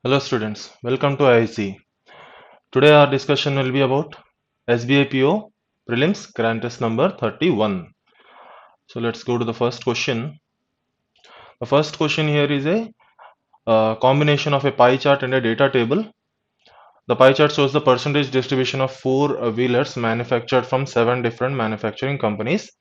Hello students, welcome to IIC. Today our discussion will be about SBI PO Prelims Grand Test number 31. So let's go to the first question. The first question here is a combination of a pie chart and a data table. The pie chart shows the percentage distribution of four-wheelers manufactured from seven different manufacturing companies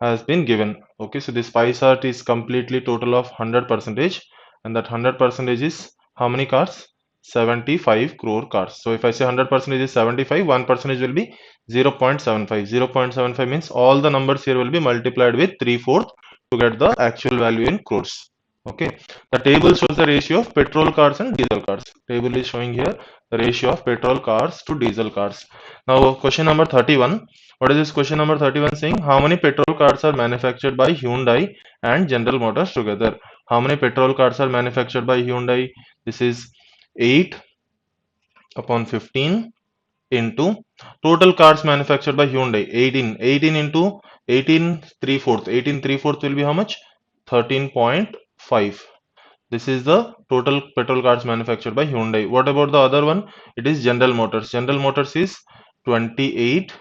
has been given. Okay, so this pie chart is completely total of 100 percentage, and that 100 percentage is how many cars? 75 crore cars. So if I say 100 percentage is 75, 1 percentage will be 0.75. 0.75 means all the numbers here will be multiplied with 3/4 to get the actual value in crores. Okay, the table shows the ratio of petrol cars and diesel cars. Table is showing here the ratio of petrol cars to diesel cars. Now question number 31. What is this question number 31 saying? How many petrol cars are manufactured by Hyundai and General Motors together? How many petrol cars are manufactured by Hyundai? This is 8 upon 15 into total cars manufactured by Hyundai 18. 18 into 18 3/4. 18 3/4 will be how much? 13.5. This is the total petrol cars manufactured by Hyundai. What about the other one? It is General Motors. General Motors is 28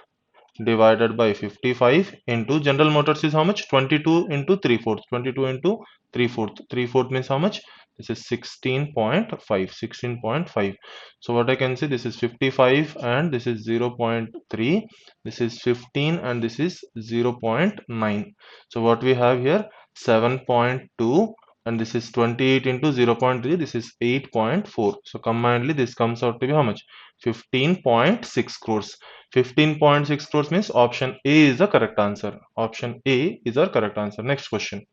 divided by 55 into General Motors is how much? 22 into 3/4. 22 into 3/4. 3/4 means how much? This is 16.5. 16.5. So what I can say, this is 55 and this is 0.3. This is 15 and this is 0.9. So what we have here, 7.2, and this is 28 into 0.3. This is 8.4. So combinedly this comes out to be how much? 15.6 crores. 15.6 crores means option A is the correct answer. Option A is our correct answer. Next question.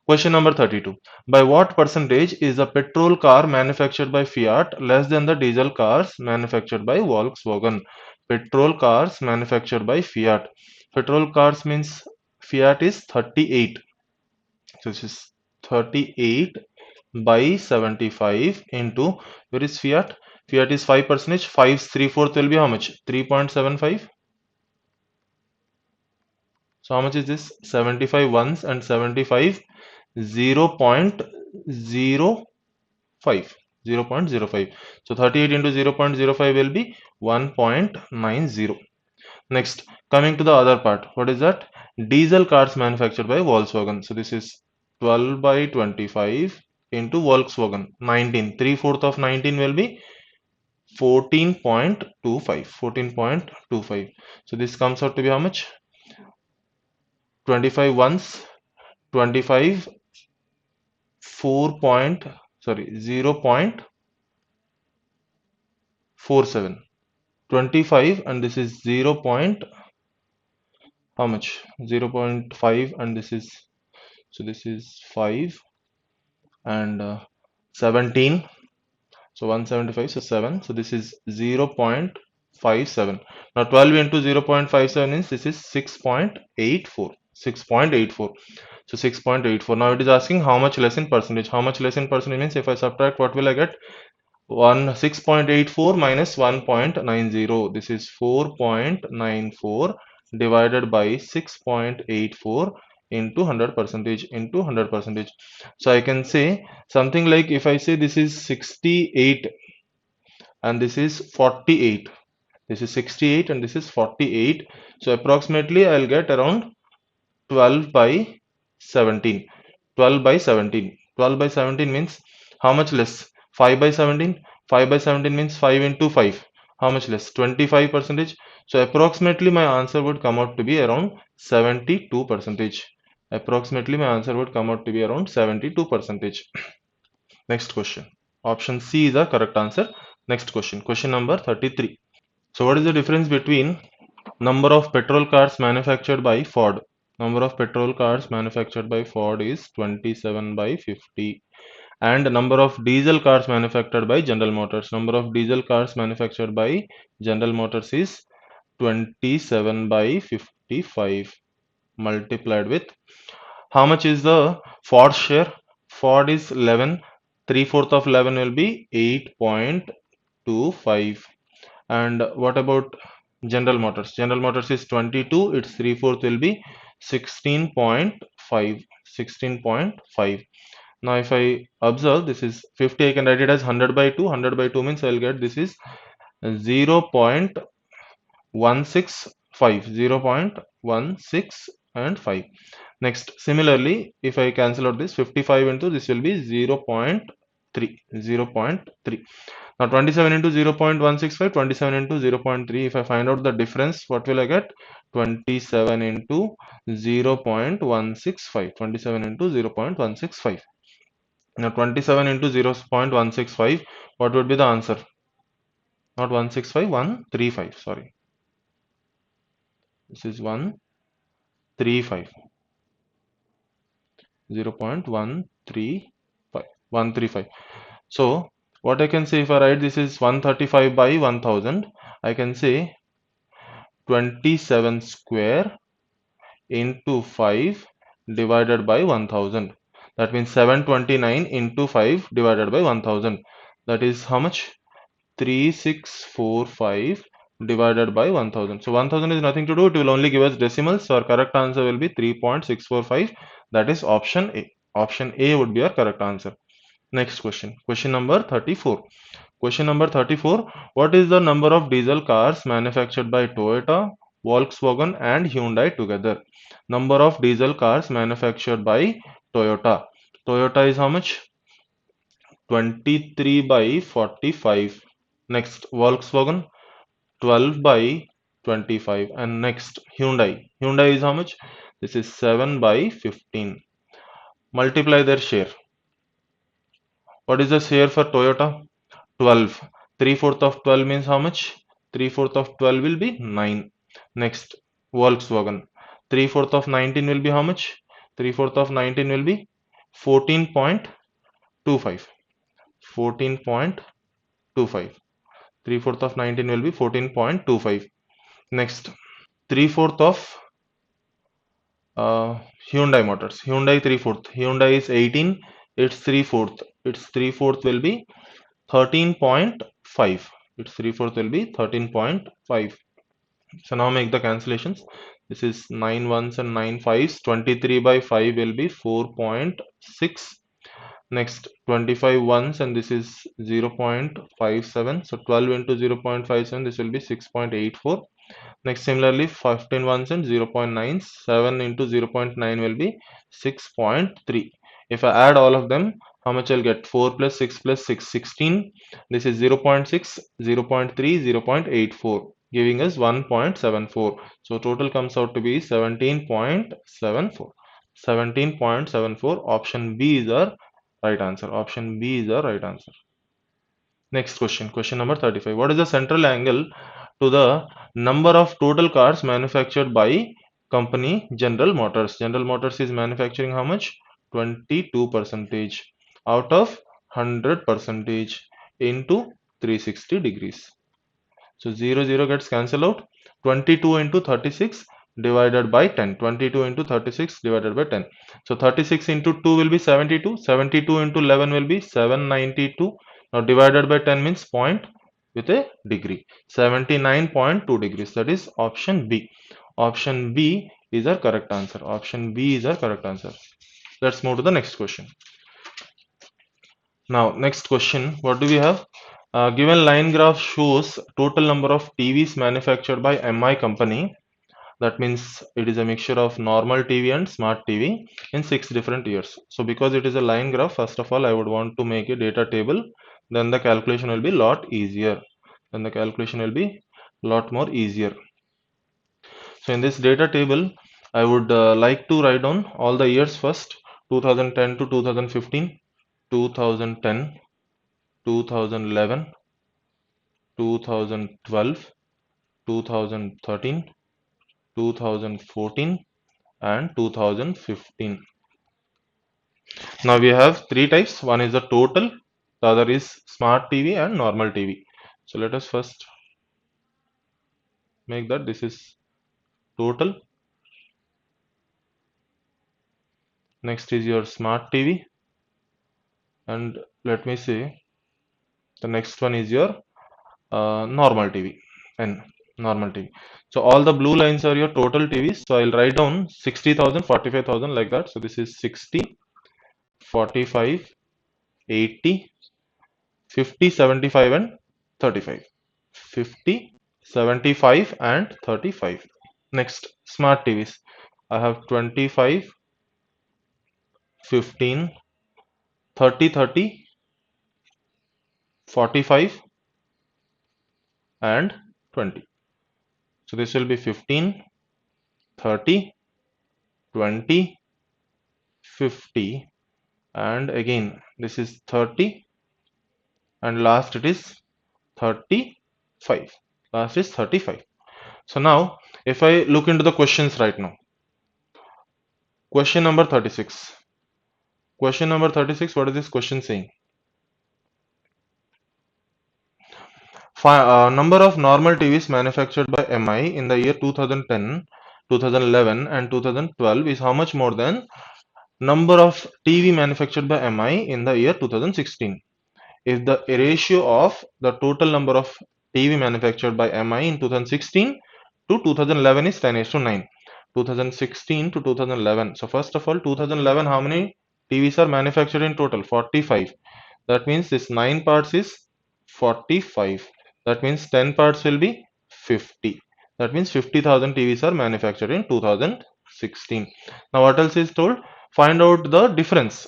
Question number 32. By what percentage is a petrol car manufactured by Fiat less than the diesel cars manufactured by Volkswagen? Petrol cars manufactured by Fiat. Petrol cars means Fiat is 38. So this is 38 by 75 into, where is Fiat? Fiat is 5 percentage. 5 3/4 will be how much? 3.75. So how much is this? 75 ones and 75 0.05. 0.05. So 38 into 0.05 will be 1.90. Next, coming to the other part. What is that? Diesel cars manufactured by Volkswagen. So this is 12 by 25 into Volkswagen. 19. 3/4 of 19 will be 14.25. 14.25. So this comes out to be how much? 25 ones, 25 4 point, sorry, 0.47. 25 and this is 0 point, how much? 0.5 and this is, so this is 5 and 17. So 175, so 7. So this is 0.57. Now 12 into 0.57 means this is 6.84. 6.84. So 6.84. Now it is asking how much less in percentage. How much less in percentage means if I subtract, what will I get? 6.84 minus 1.90. This is 4.94 divided by 6.84 into 100 percentage into 100 percentage. So I can say something like, if I say this is 68 and this is 48. This is 68 and this is 48. So approximately I'll get around 12 by 17. 12 by 17. 12 by 17 means how much less? 5 by 17. 5 by 17 means 5 into 5. How much less? 25 percentage. So approximately my answer would come out to be around 72 percentage. Approximately my answer would come out to be around 72 percentage. Next question. Option C is the correct answer. Next question. Question number 33. So what is the difference between number of petrol cars manufactured by Ford? Number of petrol cars manufactured by Ford is 27 by 50. And number of diesel cars manufactured by General Motors. Number of diesel cars manufactured by General Motors is 27 by 55 multiplied with, how much is the Ford share? Ford is 11. 3/4 of 11 will be 8.25. And what about General Motors? General Motors is 22. Its 3/4 will be 16.5. 16.5. Now if I observe, this is 50, I can write it as 100 by 2. 100 by 2 means I'll get this is 0.165. 0.16 and 5. Next, similarly, if I cancel out this 55 into this will be 0.3. 0.3. Now 27 into 0.165, 27 into 0.3. If I find out the difference, what will I get? 27 into 0.165. 27 into 0.165. Now 27 into 0.165, what would be the answer? Not 165, 135, sorry. This is 135. 0.135. 135. So what I can say, if I write this is 135 by 1000, I can say 27 square into 5 divided by 1000. That means 729 into 5 divided by 1000. That is how much? 3645 divided by 1000. So 1000 is nothing to do. It will only give us decimals. So our correct answer will be 3.645. That is option A. Option A would be our correct answer. Next question. Question number 34. Question number 34. What is the number of diesel cars manufactured by Toyota, Volkswagen and Hyundai together? Number of diesel cars manufactured by Toyota. Toyota is how much? 23 by 45. Next, Volkswagen 12 by 25. And next, Hyundai. Hyundai is how much? This is 7 by 15. Multiply their share. What is the share for Toyota? 12. 3/4 of 12 means how much? 3/4 of 12 will be 9. Next, Volkswagen. 3/4 of 19 will be how much? 3/4 of 19 will be 14.25. 14.25. 3/4 of 19 will be 14.25. Next, 3/4 of Hyundai Motors. Hyundai 3/4. Hyundai is 18. Its 3/4. Its 3/4 will be 13.5. Its 3/4 will be 13.5. So now make the cancellations. This is 9 ones and 9 fives. 23 by 5 will be 4.6. Next, 25 ones and this is 0.57. So 12 into 0.57, this will be 6.84. Next, similarly, 15 ones and 0.9. 7 into 0.9 will be 6.3. If I add all of them, how much I'll get? 4 plus 6 plus 6, 16. This is 0.6, 0.3, 0.84, giving us 1.74. So total comes out to be 17.74. 17.74. Option B is our right answer. Option B is our right answer. Next question. Question number 35. What is the central angle to the number of total cars manufactured by company General Motors? General Motors is manufacturing how much? 22 percentage out of 100 percentage into 360 degrees. So 0 0 gets cancelled out. 22 into 36 divided by 10. 22 into 36 divided by 10. So 36 into 2 will be 72. 72 into 11 will be 792. Now divided by 10 means point with a degree. 79.2 degrees. That is option B. Option B is our correct answer. Option B is our correct answer. Let's move to the next question. Now, next question. What do we have? Given line graph shows total number of TVs manufactured by MI company. That means it is a mixture of normal TV and smart TV in 6 different years. So because it is a line graph, first of all, I would want to make a data table. Then the calculation will be lot easier. Then the calculation will be lot more easier. So in this data table, I would like to write down all the years first. 2010 to 2015, 2010, 2011, 2012, 2013, 2014 and 2015. Now we have three types. One is the total, the other is smart TV and normal TV. So let us first make that this is total. Next is your smart TV, and let me say the next one is your normal TV and normal TV. So all the blue lines are your total TVs. So I'll write down 60,000, 45,000 like that. So this is 60, 45, 80, 50, 75 and 35. 50, 75 and 35. Next, smart TVs. I have 25, 15, 30, 30, 45 and 20. So this will be 15, 30, 20, 50 and again this is 30 and last it is 35. Last is 35. So now if I look into the questions right now, question number 36. Question number 36, what is this question saying? Number of normal TVs manufactured by MI in the year 2010, 2011 and 2012 is how much more than number of TV manufactured by MI in the year 2016? If the ratio of the total number of TV manufactured by MI in 2016 to 2011 is 10 is to 9. 2016 to 2011. So first of all, 2011, how many TVs are manufactured in total? 45. That means this 9 parts is 45. That means 10 parts will be 50. That means 50,000 TVs are manufactured in 2016. Now what else is told? Find out the difference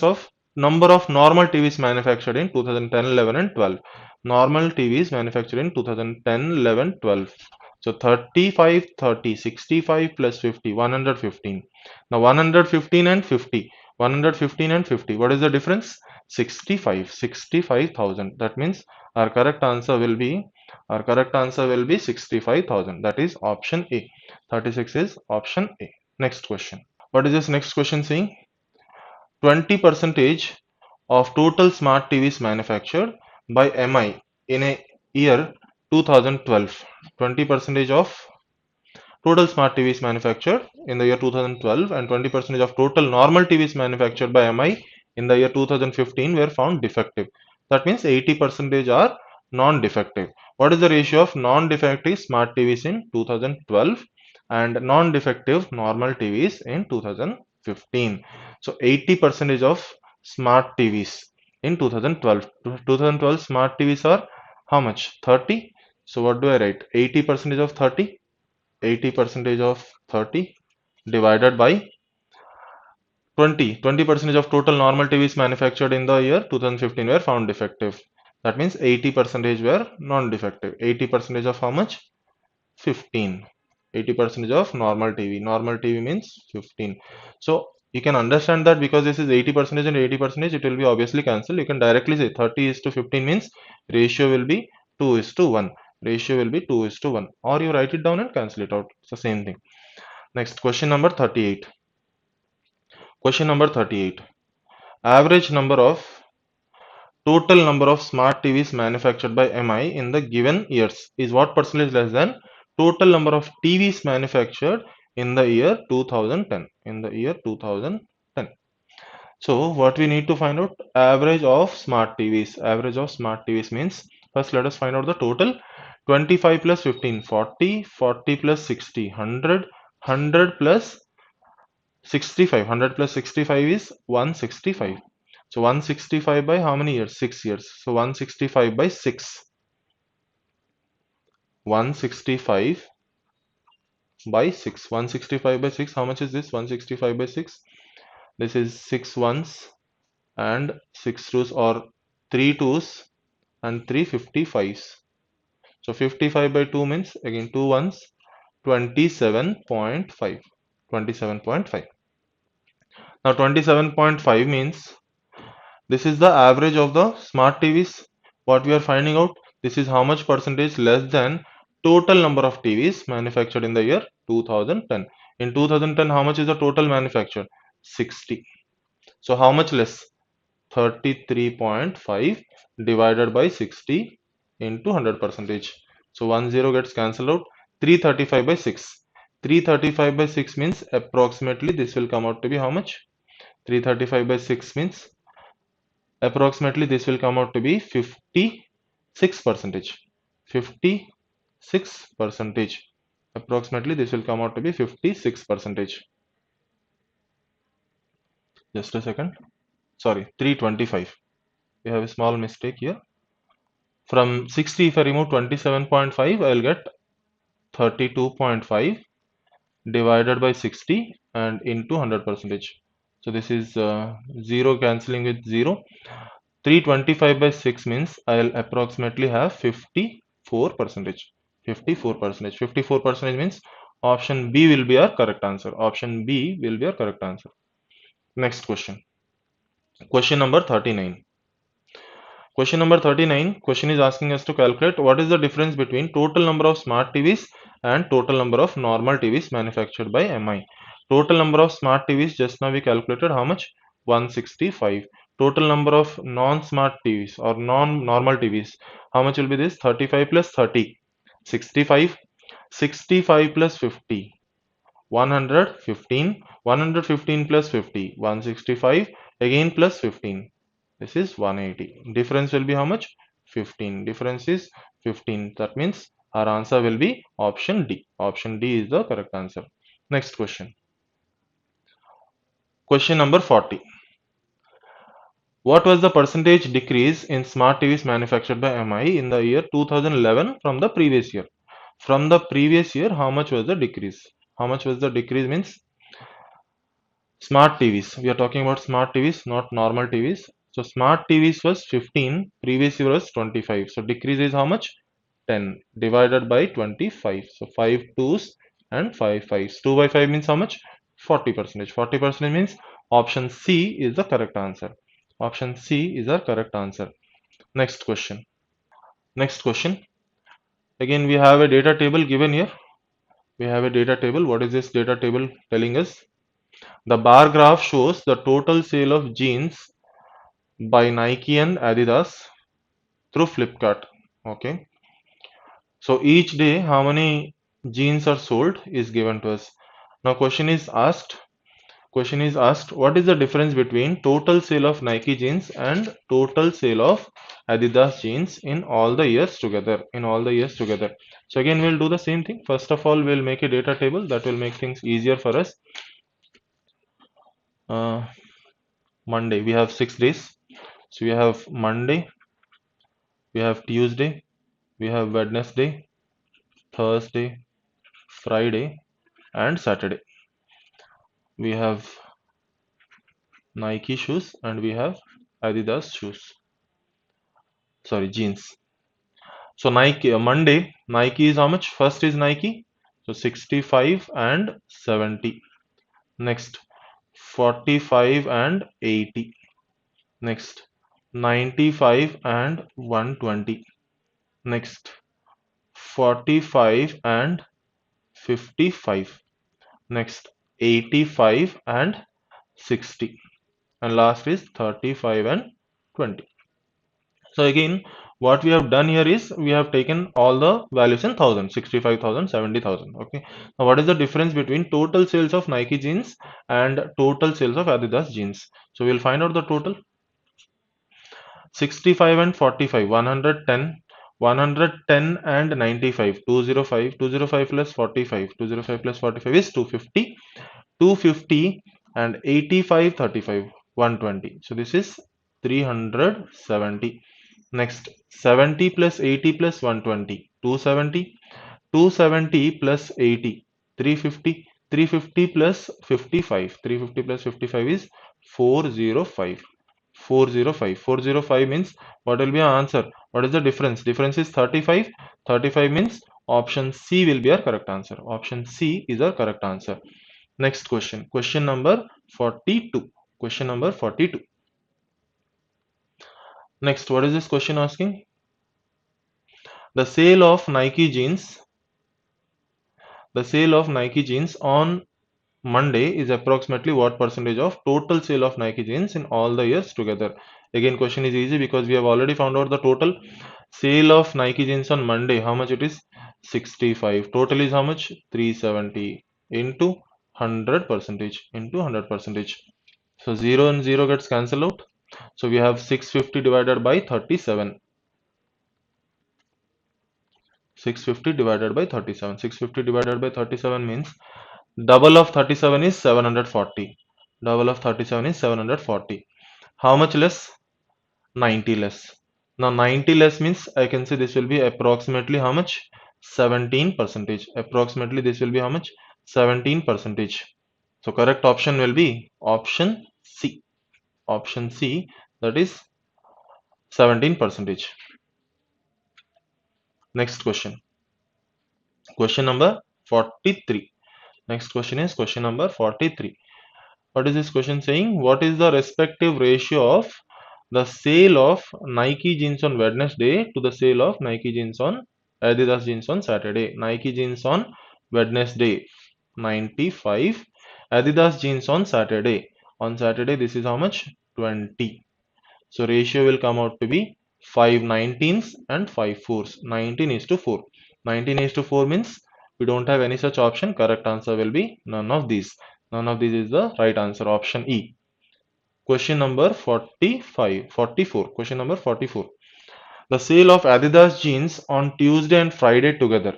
of number of normal TVs manufactured in 2010, 11 and 12. Normal TVs manufactured in 2010, 11, 12. So 35, 30, 65 plus 50, 115. Now 115 and 50. 115 and 50. What is the difference? 65,000. That means our correct answer will be 65,000. That is option A. 36 is option A. Next question. What is this next question saying? 20 percentage of total smart TVs manufactured by MI in a year 2012. 20 percentage of total smart TVs manufactured in the year 2012 and 20% of total normal TVs manufactured by MI in the year 2015 were found defective. That means 80% are non-defective. What is the ratio of non-defective smart TVs in 2012 and non-defective normal TVs in 2015? So 80% of smart TVs in 2012. 2012 smart TVs are how much? 30. So what do I write? 80% of 30. 80% of 30 divided by 20% of total normal TVs manufactured in the year 2015 were found defective. That means 80% were non-defective. 80% of how much? 15. 80% of normal TV. Normal TV means 15. So you can understand that because this is 80% and 80%, it will be obviously cancelled. You can directly say 30 is to 15 means ratio will be 2 is to 1. Ratio will be 2 is to 1. Or you write it down and cancel it out. It's the same thing. Next, question number 38. Question number 38. Average number of total number of smart TVs manufactured by MI in the given years is what percentage less than total number of TVs manufactured in the year 2010. In the year 2010. So what we need to find out? Average of smart TVs. Average of smart TVs means first let us find out the total. 25 plus 15, 40, 40 plus 60, 100, 100 plus 65. 100 plus 65 is 165. So 165 by how many years? 6 years. So 165 by 6. 165 by 6. 165 by 6. How much is this? 165 by 6. This is 6 ones and 6 twos or 3 twos and 3 55s. So 55 by 2 means again 2 ones, 27.5. 27.5. Now 27.5 means this is the average of the smart TVs. What we are finding out, this is how much percentage less than total number of TVs manufactured in the year 2010. In 2010, how much is the total manufactured? 60. So how much less? 33.5 divided by 60 into 100 percentage. So 10 gets cancelled out. 335 by 6. 335 by 6 means approximately this will come out to be how much? 335 by 6 means approximately this will come out to be 56 percentage. 56 percentage. Approximately this will come out to be 56 percentage. Just a second. sorry, 325. We have a small mistake here. From 60, if I remove 27.5, I will get 32.5 divided by 60 and into 100 percentage. So this is 0 cancelling with 0. 325 by 6 means I'll approximately have 54 percentage. 54 percentage. 54 percentage means option B will be our correct answer. Option B will be our correct answer. Next question. Question number 39. Question number 39. Question is asking us to calculate what is the difference between total number of smart TVs and total number of normal TVs manufactured by MI. Total number of smart TVs just now we calculated how much? 165. Total number of non-smart TVs or non-normal TVs, how much will be this? 35 plus 30. 65. 65 plus 50. 115. 115 plus 50. 165. Again plus 15. This is 180. Difference will be how much? 15. Difference is 15. That means our answer will be option D. Option D is the correct answer. Next question. Question number 40. What was the percentage decrease in smart TVs manufactured by MI in the year 2011 from the previous year? From the previous year, how much was the decrease? How much was the decrease means smart TVs. We are talking about smart TVs, not normal TVs. So smart TVs was 15, previous year was 25. So decrease is how much? 10 divided by 25. So 5 twos and 5 fives. 2 by 5 means how much? 40 percentage. 40 percentage means option C is the correct answer. Option C is our correct answer. Next question. Next question. Again, we have a data table given here. We have a data table. What is this data table telling us? The bar graph shows the total sale of jeans by Nike and Adidas through Flipkart. Okay. So each day how many jeans are sold is given to us. Now question is asked what is the difference between total sale of Nike jeans and total sale of Adidas jeans in all the years together. So again we'll do the same thing. First of all we'll make a data table that will make things easier for us. Monday we have 6 days. So we have Monday, we have Tuesday, we have Wednesday, Thursday, Friday, and Saturday. We have Nike shoes and we have Adidas shoes. Sorry, jeans. So Nike, Monday, Nike is how much? First is Nike. So 65 and 70. Next, 45 and 80. Next, 95 and 120. Next, 45 and 55. Next, 85 and 60. And last is 35 and 20. So again, what we have done here is we have taken all the values in thousand, 65,000, 70,000. Okay. Now what is the difference between total sales of Nike jeans and total sales of Adidas jeans? So we'll find out the total. 65 and 45, 110, 110 and 95, 205, 205 plus 45, 205 plus 45 is 250, 250 and 85, 35, 120. So this is 370. Next, 70 plus 80 plus 120, 270, 270 plus 80, 350, 350 plus 55, 350 plus 55 is 405. 405. 405 means what will be our answer? What is the difference? Difference is 35. 35 means option C will be our correct answer. Option C is our correct answer. Next question. Question number 42. Question number 42. Next, what is this question asking? The sale of Nike jeans on Monday is approximately what percentage of total sale of Nike jeans in all the years together? Again, question is easy because we have already found out the total sale of Nike jeans on Monday. How much it is? 65. Total is how much? 370 into 100 percentage into 100 percentage. So 0 and 0 gets cancelled out. So we have 650 divided by 37. 650 divided by 37. 650 divided by 37 means double of 37 is 740. Double of 37 is 740. How much less? 90 less. Now 90 less means I can say this will be approximately how much? 17 percentage. Approximately this will be how much? 17 percentage. So correct option will be option C. Option C, that is 17 percentage. Next question. Question number 43. Next question is question number 43. What is this question saying? What is the respective ratio of the sale of Nike jeans on Wednesday to the sale of Nike jeans on Adidas jeans on Saturday? Nike jeans on Wednesday 95, Adidas jeans on Saturday. On Saturday this is how much? 20. So ratio will come out to be 5 19s and 5 4s. 19 is to 4. 19 is to 4 means we don't have any such option. Correct answer will be none of these. None of these is the right answer. Option E. Question number 45, 44. Question number 44. The sale of Adidas jeans on Tuesday and Friday together.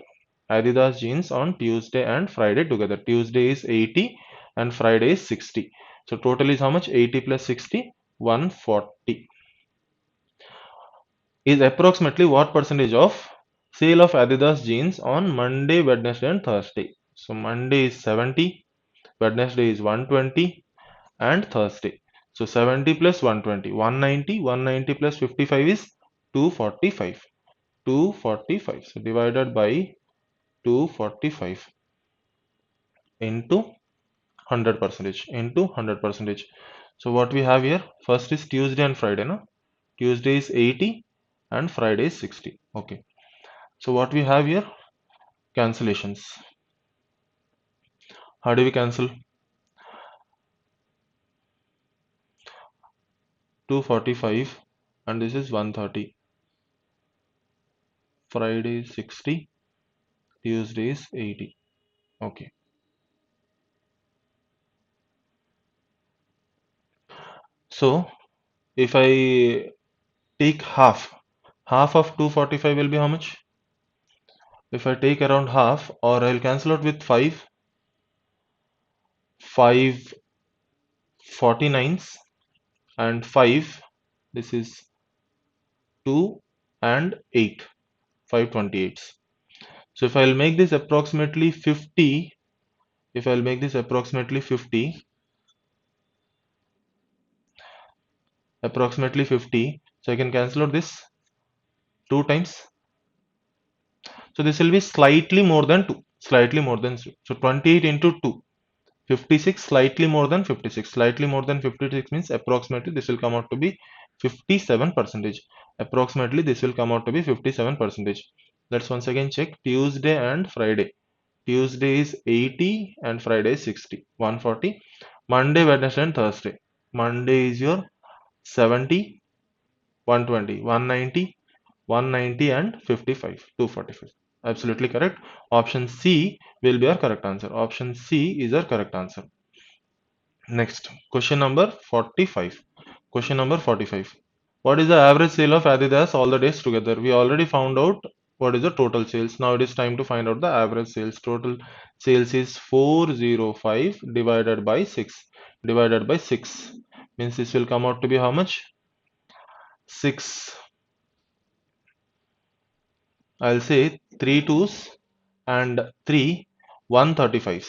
Adidas jeans on Tuesday and Friday together. Tuesday is 80 and Friday is 60. So total is how much? 80 plus 60, 140. Is approximately what percentage of sale of Adidas jeans on Monday, Wednesday, and Thursday? So Monday is 70, Wednesday is 120, and Thursday. So 70 plus 120, 190, 190 plus 55 is 245. 245. So divided by 245 into 100 percentage into 100 percentage. So what we have here first is Tuesday and Friday. No? Tuesday is 80 and Friday is 60. Okay. So what we have here, cancellations. How do we cancel? 245 and this is 130. Friday is 60, Tuesday is 80. Okay. So if I take half of 245 will be how much? If I take around half, or I'll cancel out with 5 49s and 5, this is 2 and 8, 528s. So if I'll make this approximately 50, if I'll make this approximately 50, so I can cancel out this 2 times. So this will be slightly more than 2, slightly more than 2. So 28 into 2, 56, slightly more than 56. Slightly more than 56 means approximately this will come out to be 57 percentage. Approximately this will come out to be 57 percentage. Let's once again check Tuesday and Friday. Tuesday is 80 and Friday is 60, 140. Monday, Wednesday and Thursday. Monday is your 70, 120, 190, 190 and 55, 245. Absolutely correct. Option C will be our correct answer. Option C is our correct answer. Next, question number 45. Question number 45. What is the average sale of Adidas all the days together? We already found out what is the total sales. Now it is time to find out the average sales. Total sales is 405 divided by 6. Divided by 6 means this will come out to be how much? 6. I'll say 3 twos and 3 135s.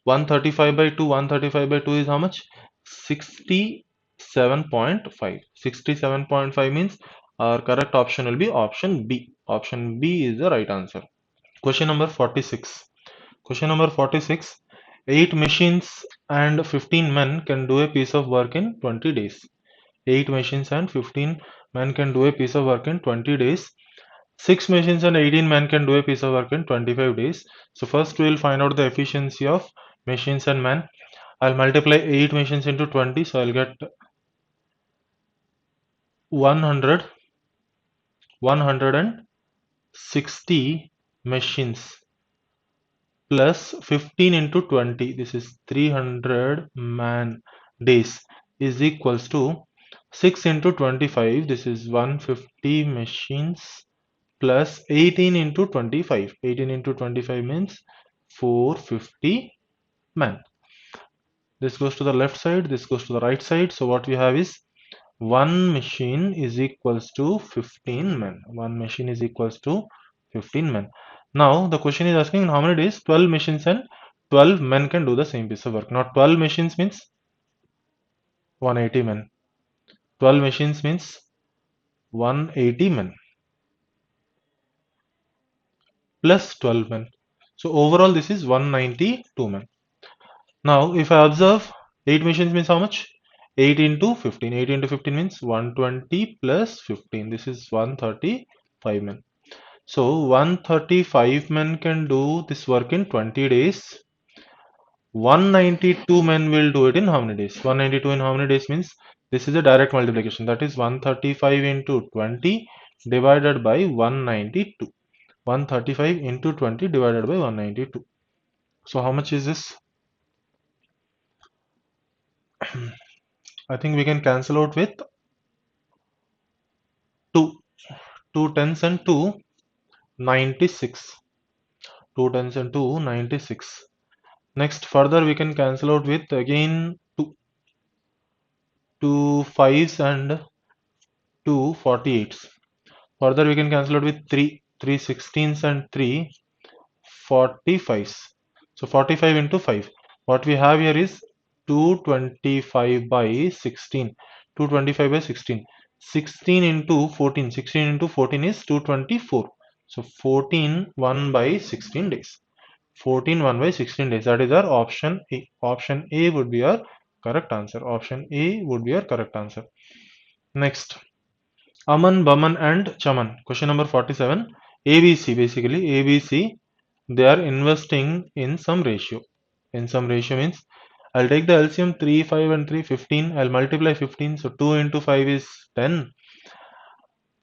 135 by 2, 135 by 2 is how much? 67.5. 67.5 means our correct option will be option B. Option B is the right answer. Question number 46. Question number 46. 8 machines and 15 men can do a piece of work in 20 days. 8 machines and 15 men can do a piece of work in 20 days. 6 machines and 18 men can do a piece of work in 25 days. So first we will find out the efficiency of machines and men. I'll multiply 8 machines into 20, so I'll get 100, 160 machines plus 15 into 20, this is 300 man days, is equals to 6 into 25, this is 150 machines plus 18 into 25. 18 into 25 means 450 men. This goes to the left side, this goes to the right side. So what we have is one machine is equals to 15 men. One machine is equals to 15 men. Now the question is asking in how many days 12 machines and 12 men can do the same piece of work. Now 12 machines means 180 men. 12 machines means 180 men plus 12 men. So overall this is 192 men. Now if I observe 8 machines means how much? 8 into 15. 8 into 15 means 120 plus 15. This is 135 men. So 135 men can do this work in 20 days. 192 men will do it in how many days? 192 in how many days means this is a direct multiplication. That is 135 into 20 divided by 192. 135 into 20 divided by 192. So how much is this? I think we can cancel out with 2. 2 tens and 2, 96. 2 tens and 2, 96. Next, further we can cancel out with again 2 fives and 2 48s. Further we can cancel out with 3 16s and 3 45s. So 45 into 5. What we have here is 225 by 16. 225 by 16. 16 into 14. 16 into 14 is 224. So 14 1 by 16 days. 14 1 by 16 days. That is our option A. Option A would be our correct answer. Option A would be our correct answer. Next. Aman, Baman and Chaman. Question number 47. ABC, basically ABC, they are investing in some ratio. In some ratio means I'll take the LCM 3, 5 and 3, 15. I'll multiply 15. So 2 into 5 is 10.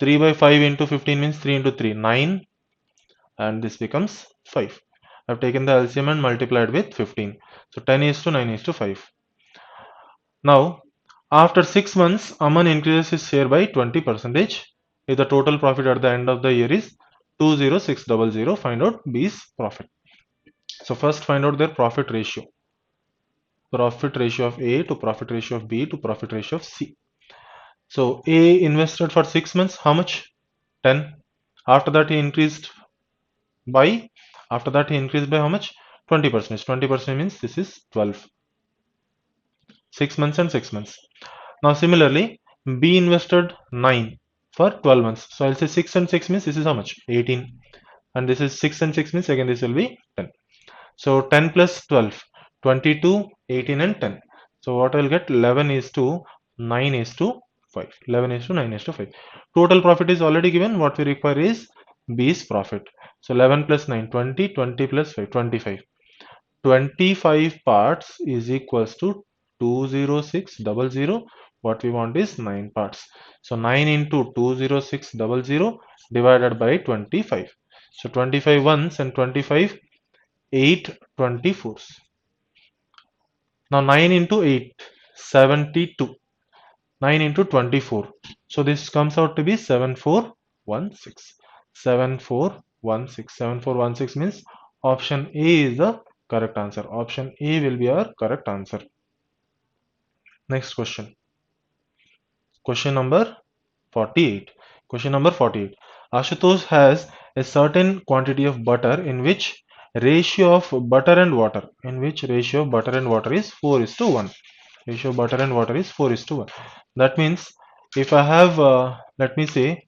3 by 5 into 15 means 3 into 3, 9. And this becomes 5. I've taken the LCM and multiplied with 15. So 10 is to 9 is to 5. Now, after 6 months, Aman increases his share by 20%. If the total profit at the end of the year is 20600, find out B's profit. So first find out their profit ratio. Profit ratio of A to profit ratio of B to profit ratio of C. So A invested for 6 months, how much? 10. After that he increased by, how much? 20%. 20% means this is 12. 6 months and 6 months. Now similarly, B invested 9 for 12 months. So I'll say 6 and 6 means this is how much? 18. And this is 6 and 6 means again this will be 10. So 10 plus 12, 22, 18 and 10. So what I'll get? 11 is to 9 is to 5. 11 is to 9 is to 5. Total profit is already given. What we require is B's profit. So 11 plus 9, 20, 20 plus 5, 25. 25 parts is equals to 20600. What we want is 9 parts. So 9 into 20600 divided by 25. So 25 ones and 25 8 24s. Now 9 into 8 72. 9 into 24. So this comes out to be 7416. 7416. 7416 means option A is the correct answer. Option A will be our correct answer. Next question. Question number 48. Question number 48. Ashutosh has a certain quantity of butter in which ratio of butter and water is 4 is to 1. Ratio of butter and water is 4 is to 1. That means if I have, let me say,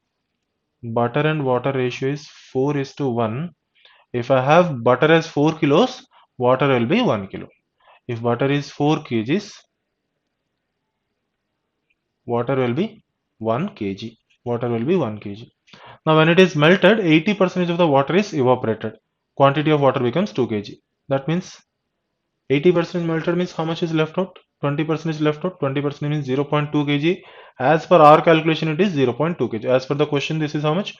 butter and water ratio is 4 is to 1. If I have butter as 4 kilos, water will be 1 kilo. If butter is 4 kgs, water will be 1 kg. Water will be 1 kg. Now when it is melted, 80% of the water is evaporated. Quantity of water becomes 2 kg. That means 80% melted means how much is left out? 20% is left out. 20% means 0.2 kg. As per our calculation, it is 0.2 kg. As per the question, this is how much?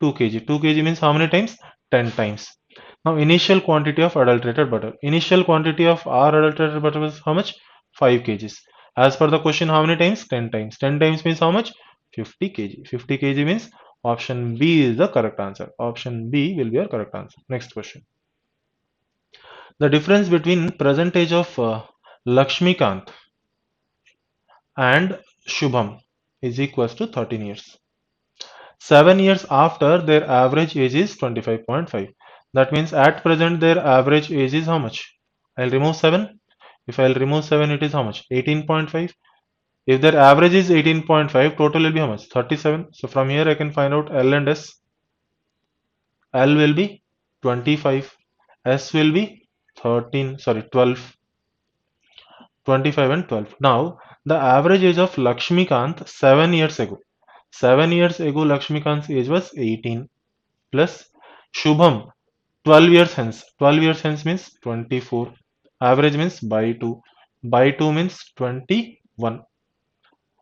2 kg. 2 kg means how many times? 10 times. Now initial quantity of adulterated butter. Initial quantity of our adulterated butter was how much? 5 kgs. As per the question, how many times? 10 times. 10 times means how much? 50 kg. 50 kg means option B is the correct answer. Option B will be our correct answer. Next question. The difference between percentage of Lakshmikant and Shubham is equals to 13 years. 7 years after, their average age is 25.5. That means at present their average age is how much? I'll remove 7. If I'll remove 7, it is how much? 18.5. If their average is 18.5, total will be how much? 37. So from here I can find out L and S. L will be 25. S will be 13, sorry, 12. 25 and 12. Now, the average age of Lakshmikant 7 years ago. 7 years ago, Lakshmikant's age was 18 plus Shubham 12 years hence. 12 years hence means 24. Average means by 2. By 2 means 21.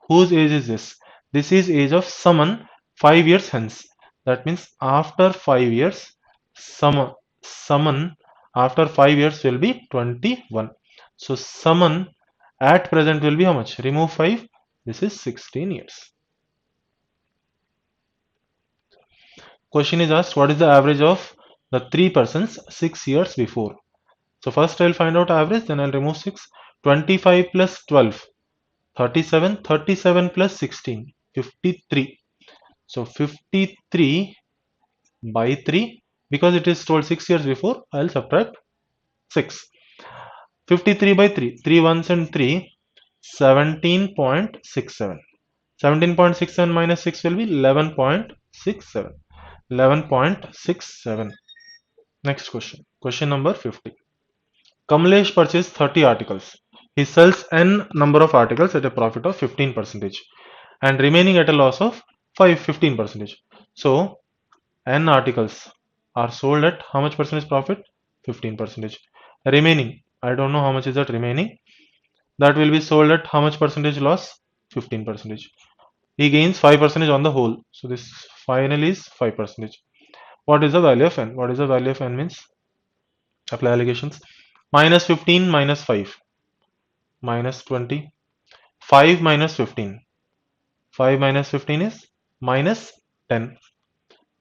Whose age is this? This is age of someone 5 years hence. That means after 5 years, someone after 5 years will be 21. So someone at present will be how much? Remove 5. This is 16 years. Question is asked, what is the average of the three persons 6 years before? So first I'll find out average, then I'll remove 6. 25 plus 12, 37. 37 plus 16, 53. So 53 by 3, because it is told 6 years before, I'll subtract 6. 53 by 3, 3 ones and 3, 17.67. 17.67 minus 6 will be 11.67. 11.67. Next question. Question number 50. Kamlesh purchased 30 articles. He sells n number of articles at a profit of 15% and remaining at a loss of 15%. So n articles are sold at how much percentage profit? 15%. Remaining, I don't know how much is that remaining. That will be sold at how much percentage loss? 15%. He gains 5% on the whole. So this final is 5%. What is the value of n? What is the value of n means? Apply allegations. Minus 15 minus 5 minus 20. 5 minus 15. 5 minus 15 is minus 10.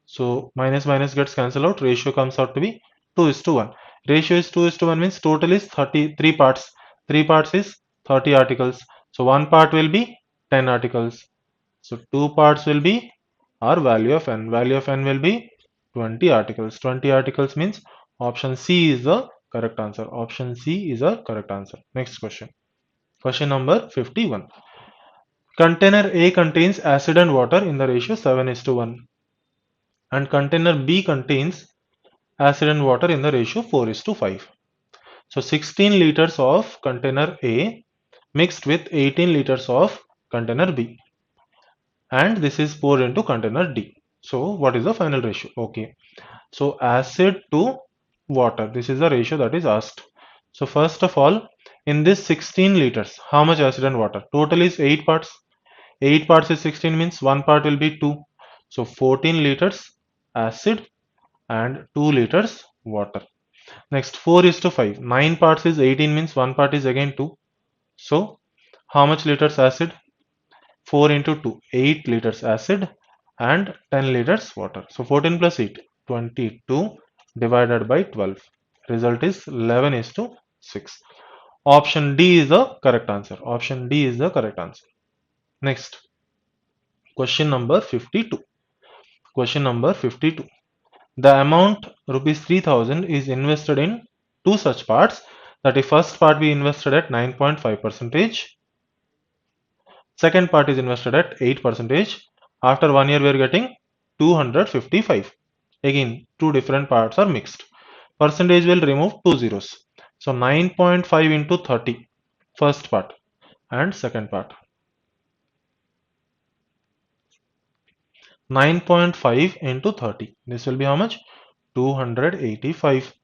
So minus minus gets cancelled out. Ratio comes out to be 2 is to 1. Ratio is 2 is to 1 means total is 33 parts. 3 parts is 30 articles. So one part will be 10 articles. So two parts will be our value of n. Value of n will be 20 articles. 20 articles means option C is the correct answer. Option C is the correct answer. Next question. Question number 51. Container A contains acid and water in the ratio 7 is to 1. And container B contains acid and water in the ratio 4 is to 5. So 16 liters of container A mixed with 18 liters of container B. And this is poured into container D. So what is the final ratio? Okay. So acid to water. This is the ratio that is asked. So first of all, in this 16 liters, how much acid and water? Total is 8 parts. 8 parts is 16 means one part will be 2. So 14 liters acid and 2 liters water. Next 4 is to 5. 9 parts is 18 means one part is again 2. So how much liters acid? 4 into 2, 8 liters acid and 10 liters water. So 14 plus 8, 22 divided by 12. Result is 11 is to 6. Option D is the correct answer. Option D is the correct answer. Next, question number 52. Question number 52. The amount rupees 3000 is invested in two such parts, that the first part we invested at 9.5 percentage, second part is invested at 8 percentage. After 1 year we are getting 255. Again two different parts are mixed. Percentage will remove two zeros. So 9.5 into 30, first part and second part. 9.5 into 30. This will be how much? 285.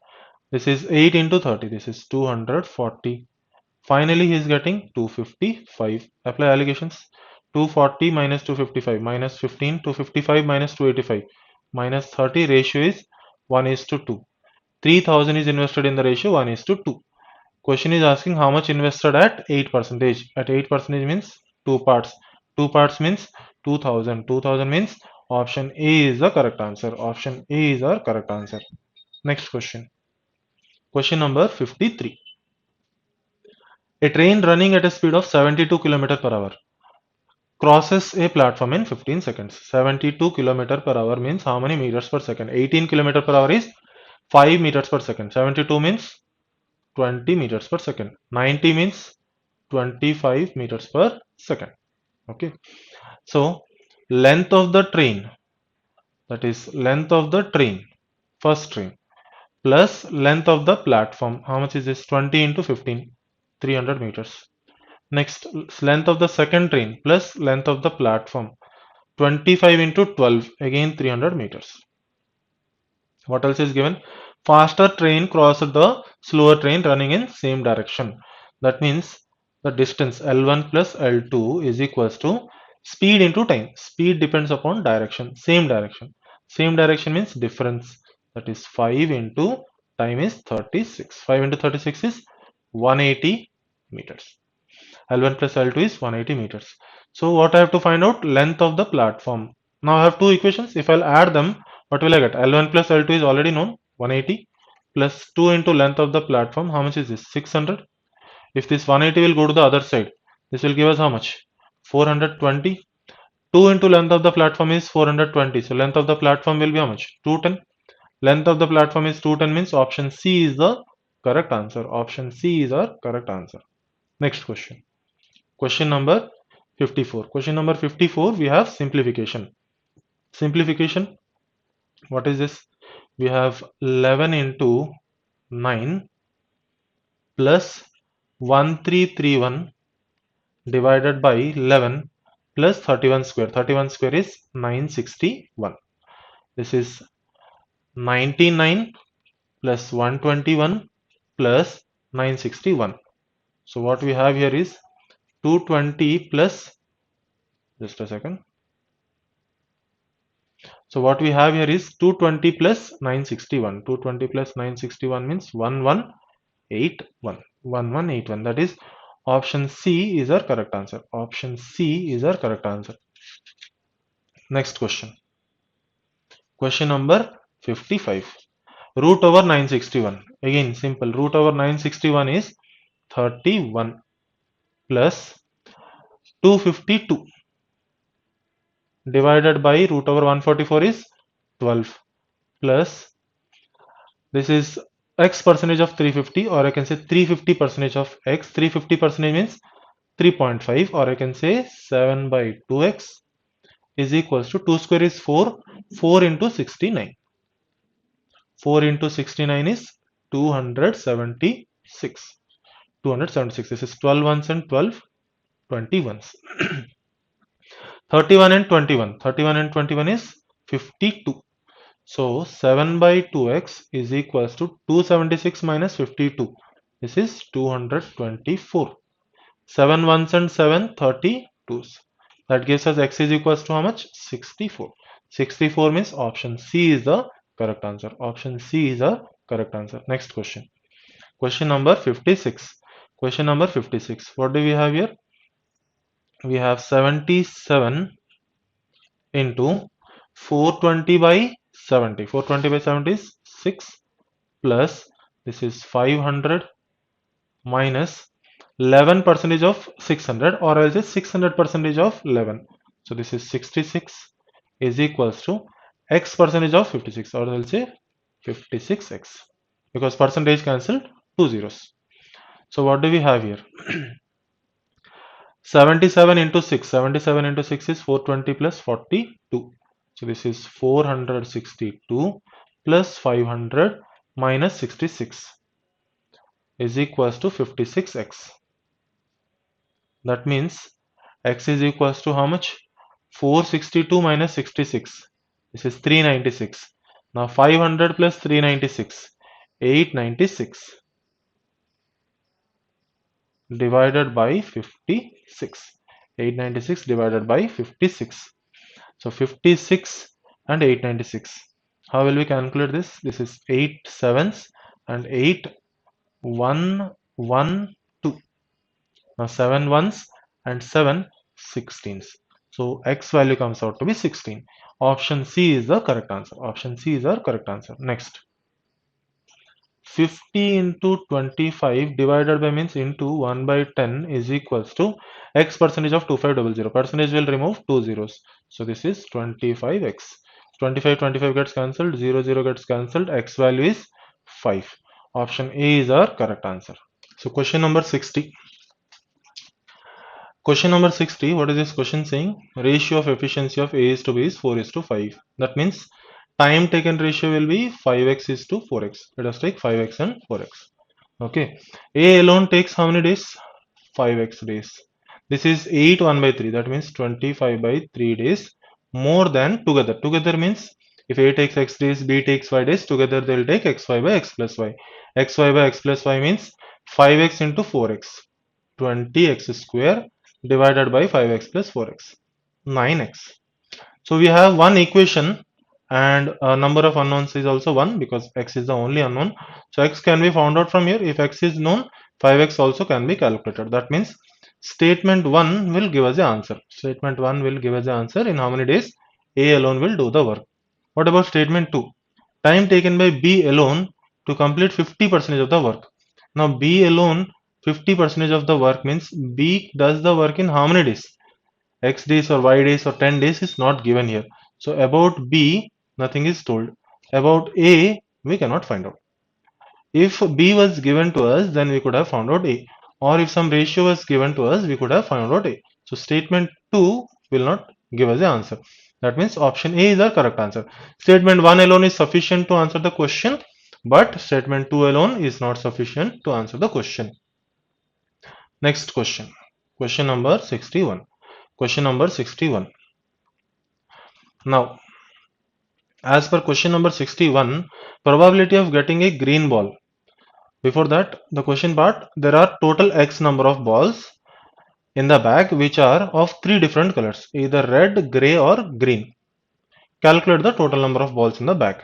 This is 8 into 30. This is 240. Finally, he is getting 255. Apply allegations. 240 minus 255 minus 15, 255 minus 285 minus 30. Ratio is 1 is to 2. 3000 is invested in the ratio 1 is to 2. Question is asking how much invested at 8 percentage. At 8 percentage means two parts. Two parts means 2000. 2000 means option A is the correct answer. Option A is our correct answer. Next question. Question number 53. A train running at a speed of 72 km per hour crosses a platform in 15 seconds. 72 km per hour means how many meters per second? 18 km per hour is 5 meters per second. 72 means 20 meters per second. 90 means 25 meters per second. Okay. So length of the train, that is length of the train, first train, plus length of the platform. How much is this? 20 into 15, 300 meters. Next, length of the second train plus length of the platform, 25 into 12, again 300 meters. What else is given? Faster train crossed the slower train running in same direction. That means the distance L1 plus L2 is equals to speed into time. Speed depends upon direction, same direction. Same direction means difference. That is 5 into time is 36. 5 into 36 is 180 meters. L1 plus L2 is 180 meters. So what I have to find out? Length of the platform. Now I have two equations. If I'll add them, what will I get? L1 plus L2 is already known, 180, plus 2 into length of the platform. How much is this? 600. If this 180 will go to the other side, this will give us how much? 420. 2 into length of the platform is 420. So length of the platform will be how much? 210. Length of the platform is 210 means option C is the correct answer. Option C is our correct answer. Next question. Question number 54. Question number 54, we have simplification. Simplification, what is this? We have 11 into 9 plus 1331 divided by 11 plus 31 square. 31 square is 961. This is 99 plus 121 plus 961. So what we have here is 220 plus, just a second. So what we have here is 220 plus 961. 220 plus 961 means 1181. 1181. That is option C is our correct answer. Option C is our correct answer. Next question. Question number 55. Root over 961. Again simple. Root over 961 is 31 plus 252 divided by root over 144 is 12 plus this is x percentage of 350, or I can say 350 percentage of x. 350 percentage means 3.5, or I can say 7 by 2x is equals to 2 square is 4. 4 into 69. 4 into 69 is 276. 276. This is 12 ones and 12 21s. 31 and 21. 31 and 21 is 52. So 7 by 2x is equals to 276 minus 52. This is 224. 7 ones and 7 32s. That gives us x is equals to how much? 64. 64 means option C is the correct answer. Option C is the correct answer. Next question. Question number 56. Question number 56. What do we have here? We have 77 into 420 by 70. 420 by 70 is 6 plus this is 500 minus 11 percentage of 600, or I'll say 600 percentage of 11. So this is 66 is equals to x percentage of 56, or I'll say 56x, because percentage cancel 2 zeros. So what do we have here? 77 into 6. 77 into 6 is 420 plus 42. So this is 462 plus 500 minus 66 is equals to 56x. That means x is equals to how much? 462 minus 66. This is 396. Now 500 plus 396, 896 divided by 56. 896 divided by 56. So 56 and 896. How will we calculate this? This is 8 sevens and 8 1 1 2. Now 7 ones and 7 16s. So x value comes out to be 16. Option C is the correct answer. Option C is our correct answer. Next. 50 into 25 divided by means into 1 by 10 is equals to x percentage of 2500. Percentage will remove two zeros. So this is 25x. 25 gets cancelled, 0 gets cancelled, x value is 5. Option A is our correct answer. So question number 60. Question number 60, what is this question saying? Ratio of efficiency of A is to B is 4 is to 5. That means time taken ratio will be 5x is to 4x. Let us take 5x and 4x. Okay. A alone takes how many days? 5x days. This is 8 1 by 3. That means 25 by 3 days more than together. Together means if A takes x days, B takes y days, together they will take xy by x plus y. Xy by x plus y means 5x into 4x. 20x square divided by 5x plus 4x. 9x. So we have one equation and a number of unknowns is also 1 because x is the only unknown. So x can be found out from here. If x is known, 5x also can be calculated. That means statement 1 will give us the answer. Statement 1 will give us the answer in how many days A alone will do the work. What about statement 2? Time taken by B alone to complete 50% of the work. Now B alone 50% of the work means B does the work in how many days? X days or Y days or 10 days is not given here. So about B, nothing is told. About A, we cannot find out. If B was given to us, then we could have found out A. Or if some ratio was given to us, we could have found out A. So statement 2 will not give us the answer. That means option A is our correct answer. Statement 1 alone is sufficient to answer the question, but statement 2 alone is not sufficient to answer the question. Next question. Question number 61. Question number 61. Now, as per question number 61, probability of getting a green ball. Before that, the question part, there are total X number of balls in the bag which are of three different colors, either red, grey or green. Calculate the total number of balls in the bag.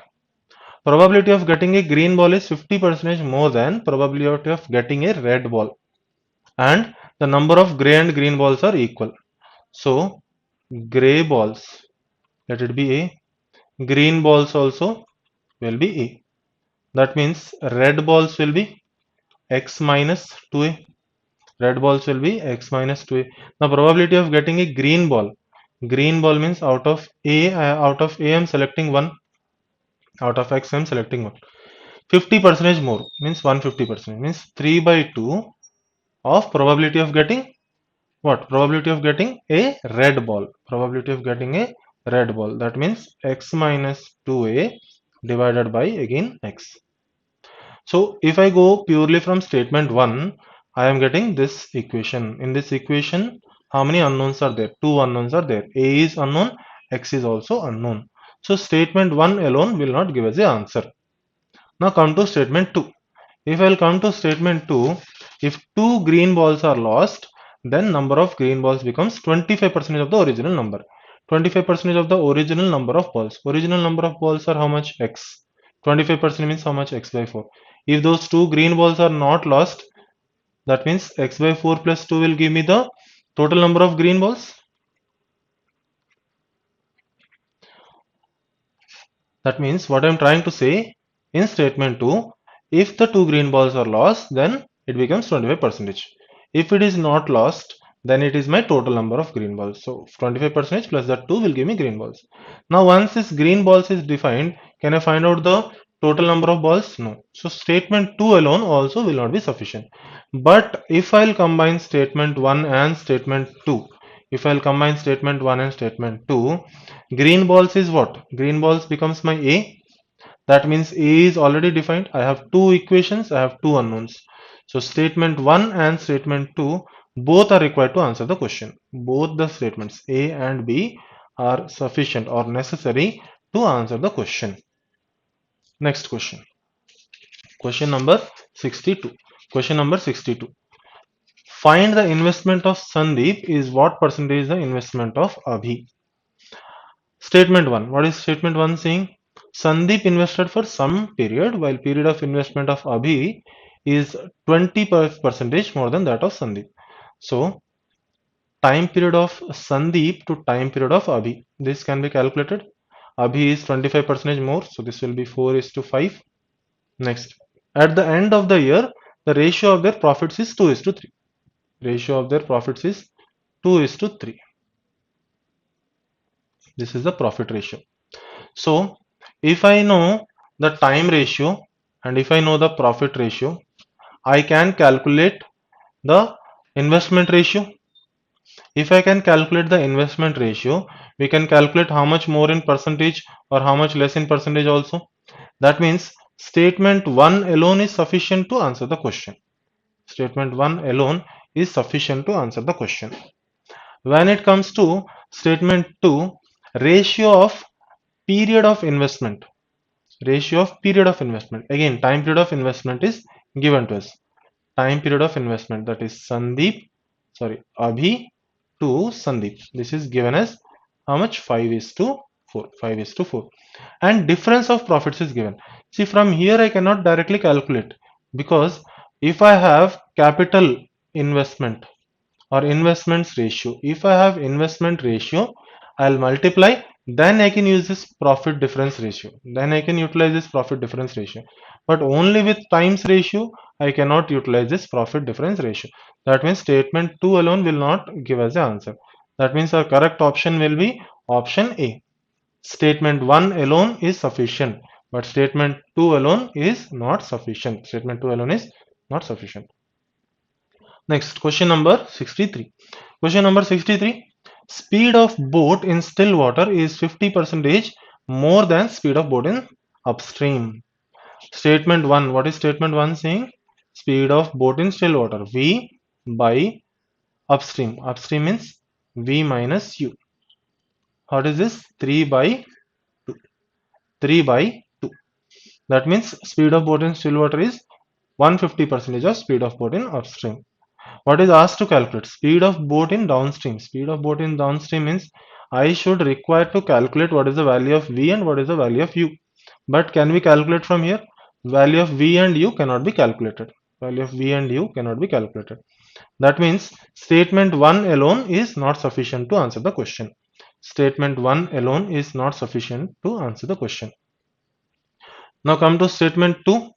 Probability of getting a green ball is 50% more than probability of getting a red ball. And the number of grey and green balls are equal. So, grey balls, let it be A. Green balls also will be A. That means red balls will be x minus 2a. Red balls will be x minus 2a. Now probability of getting a green ball. Green ball means out of A I am selecting 1. Out of x I am selecting 1. 50% more means 150% means 3 by 2 of probability of getting what? Probability of getting a red ball. Probability of getting a red ball. That means x minus 2a divided by again x. So if I go purely from statement 1, I am getting this equation. In this equation, how many unknowns are there? Two unknowns are there. A is unknown, X is also unknown. So statement 1 alone will not give us the answer. Now come to statement 2. If I will come to statement 2, if two green balls are lost, then number of green balls becomes 25% of the original number. 25% of the original number of balls. Original number of balls are how much? X. 25% means how much? X by 4. If those two green balls are not lost, that means x by 4 plus 2 will give me the total number of green balls. That means what I am trying to say in statement 2, if the two green balls are lost, then it becomes 25%. If it is not lost, then it is my total number of green balls. So 25% plus that 2 will give me green balls. Now once this green balls is defined, can I find out the total number of balls? No. So statement 2 alone also will not be sufficient. But if I'll combine statement 1 and statement 2, if I'll combine statement 1 and statement 2, green balls is what? Green balls becomes my A. That means A is already defined. I have two equations, I have two unknowns. So statement 1 and statement 2 both are required to answer the question. Both the statements A and B are sufficient or necessary to answer the question. Next question. Question number 62. Question number 62. Find the investment of Sandeep is what percentage the investment of Abhi. Statement 1. What is statement 1 saying? Sandeep invested for some period while period of investment of Abhi is 20% more than that of Sandeep. So time period of Sandeep to time period of Abhi. This can be calculated. Abhi is 25% more. So this will be 4 is to 5. Next. At the end of the year, the ratio of their profits is 2 is to 3. Ratio of their profits is 2 is to 3. This is the profit ratio. So if I know the time ratio and if I know the profit ratio, I can calculate the investment ratio. If I can calculate the investment ratio, we can calculate how much more in percentage or how much less in percentage also. That means statement 1 alone is sufficient to answer the question. Statement 1 alone is sufficient to answer the question. When it comes to statement 2, ratio of period of investment. Ratio of period of investment. Again, time period of investment is given to us. Time period of investment, that is Abhi to Sandeep. This is given as how much? 5 is to 4. 5 is to 4. And difference of profits is given. See, from here I cannot directly calculate, because if I have capital investment or investments ratio, if I have investment ratio, I'll multiply, then I can use this profit difference ratio. Then I can utilize this profit difference ratio. But only with times ratio, I cannot utilize this profit difference ratio. That means statement 2 alone will not give us the answer. That means our correct option will be option A. Statement 1 alone is sufficient, but statement 2 alone is not sufficient. Statement 2 alone is not sufficient. Next, question number 63. Question number 63. Speed of boat in still water is 50% more than speed of boat in upstream. Statement 1. What is statement 1 saying? Speed of boat in still water. V by upstream. Upstream means V minus U. What is this? 3 by 2. 3 by 2. That means speed of boat in still water is 150% of speed of boat in upstream. What is asked to calculate? Speed of boat in downstream. Speed of boat in downstream means I should require to calculate what is the value of V and what is the value of U. But can we calculate from here? Value of V and U cannot be calculated. Value of V and U cannot be calculated. That means statement 1 alone is not sufficient to answer the question. Statement 1 alone is not sufficient to answer the question. Now come to statement 2.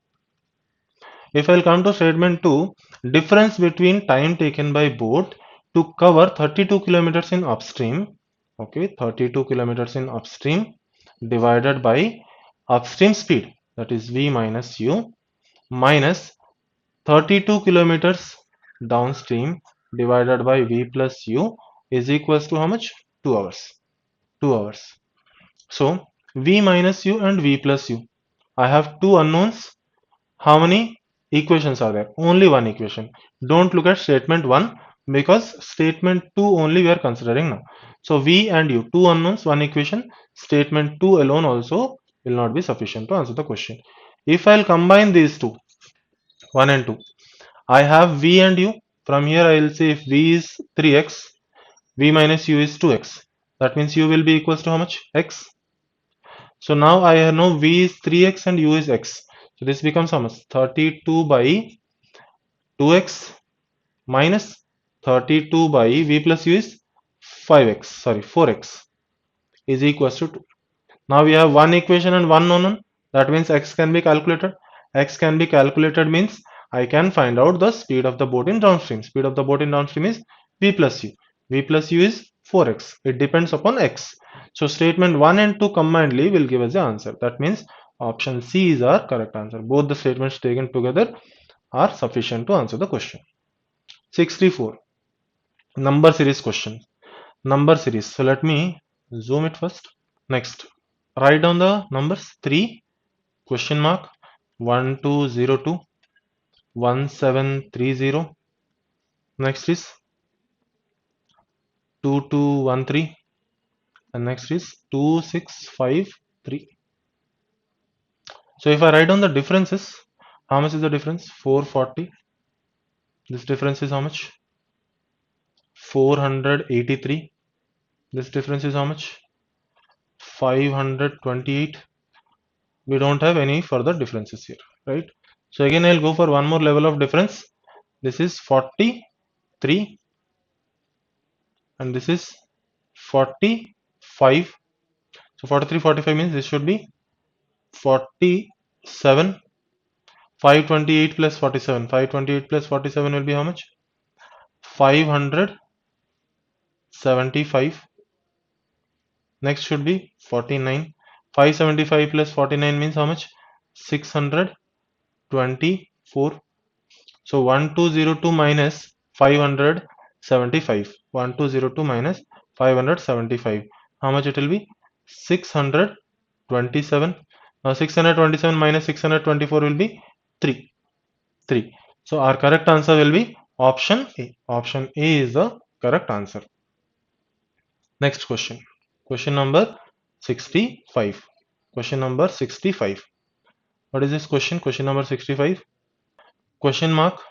If I'll come to statement 2, difference between time taken by boat to cover 32 kilometers in upstream, okay, 32 kilometers in upstream divided by upstream speed, that is V minus U, minus 32 kilometers downstream divided by V plus U is equals to how much? 2 hours. 2 hours. So V minus U and V plus U. I have two unknowns. How many equations are there? Only one equation. Don't look at statement 1, because statement 2 only we are considering now. So V and U, two unknowns, one equation. Statement 2 alone also will not be sufficient to answer the question. If I'll combine these two, 1 and 2, I have V and U. From here I will say if V is 3x, V minus U is 2x. That means U will be equals to how much? X. So now I know V is 3x and U is x. So this becomes how much? 32 by 2x minus 32 by V plus U is 5x, sorry, 4x is equals to 2. Now we have one equation and one unknown. That means x can be calculated. X can be calculated means I can find out the speed of the boat in downstream. Speed of the boat in downstream is V plus U. V plus U is 4x. It depends upon x. So statement 1 and 2 combinedly will give us the answer. That means option C is our correct answer. Both the statements taken together are sufficient to answer the question. 64. Number series question. Number series. So let me zoom it first. Next, write down the numbers 3 question mark 1202 1730. Next is 2213 and next is 2653. So if I write down the differences, how much is the difference? 440. This difference is how much? 483. This difference is how much? 528. We don't have any further differences here, right? So again I'll go for one more level of difference. This is 43 and this is 45. So 43 45 means this should be 47. 528 plus 47. 528 plus 47 will be how much? 575. Next should be 49. 575 plus 49 means how much? 624. So 1202 minus 575. 1202 minus 575. How much it will be? 627. Now 627 minus 624 will be 3. 3. So our correct answer will be option A. Option A is the correct answer. Next question. Question number 65. Question number 65. What is this question? Question number 65. Question mark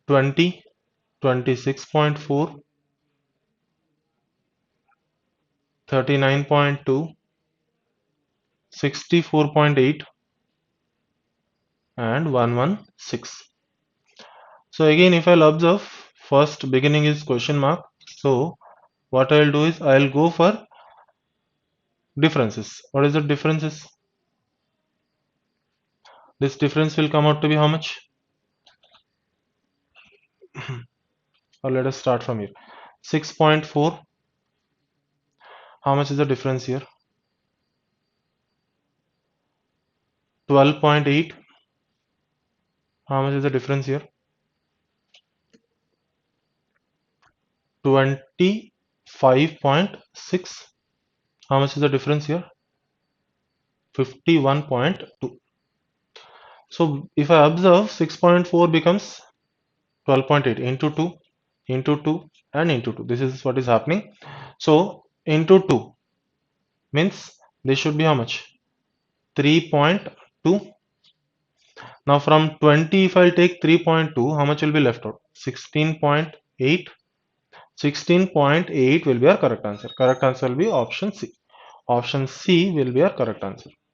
20, 26.4, 39.2, 64.8 and 116. So again, if I'll observe, first beginning is question mark. So what I'll do is I'll go for differences. What is the differences? This difference will come out to be how much? Or let us start from here. 6.4. How much is the difference here? 12.8. How much is the difference here? 25.6. How much is the difference here? 51.2. So if I observe, 6.4 becomes 12.8 into 2 into 2 and into 2. This is what is happening. So into 2 means this should be how much? 3.2. Now from 20, if I'll take 3.2, how much will be left out? 16.8. 16.8 will be our correct answer. Correct answer will be option C. Option C will be our correct answer.